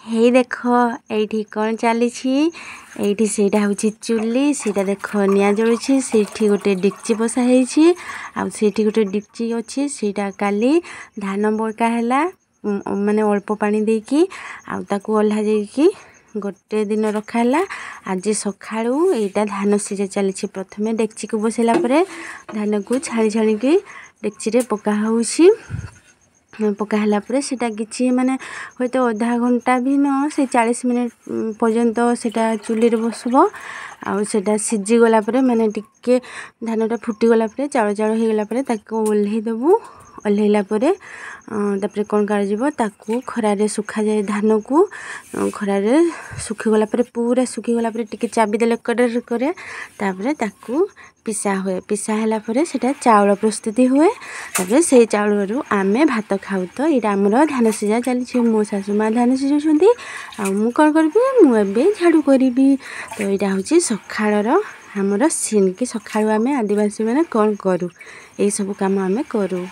हेई देख एठी कौन चली एठी सेटा होची चुल्ली सेटा देख निया जळुची सेठी गोटे डिक्ची बसा हेची आ सेठी गोटे डिक्ची अछि सेटा काली धान बळका हैला माने अल्प पानी देकी आ ताकू ओल्हा जेकी गोटे दिन रखाला आज सखाळू एटा धान सिजा चली प्रथमे डेक्ची को बसेला परे धान को छाणी छाणी की डेक्ची रे पका होउची पकाला परे सेटा किछि माने होयतो आधा घंटा भी न से 40 मिनिट पर्यंत सेटा चुली रे बसबो आ सेटा सिजी गला परे माने टिके धानटा फुटी गला परे चाळ चाळ हे गला परे ताको ओल्हे देबू ओल्हेला परे तापरे कोन कर जिवो ताकू खरा रे सुखा जाय धान को खरा रे सुखी गला परे पूरा सुखी गला परे टिके चाबी देले कड़र करे तापरे ताकू पिसा हुए पिसा हैला परे सेटा चावल प्रस्तुति हुए तापरे से चावल रु आमे भात खाउ तो इरा हमर धान सिजा चली छी मो सासु मा धान सिजो छथि आ मु कोन करबी मु एबे झाड़ू करबी तो इरा होची सखाळर हमर सीन की सखाळु आमे आदिवासी माने कोन करू ए सब काम आमे करू।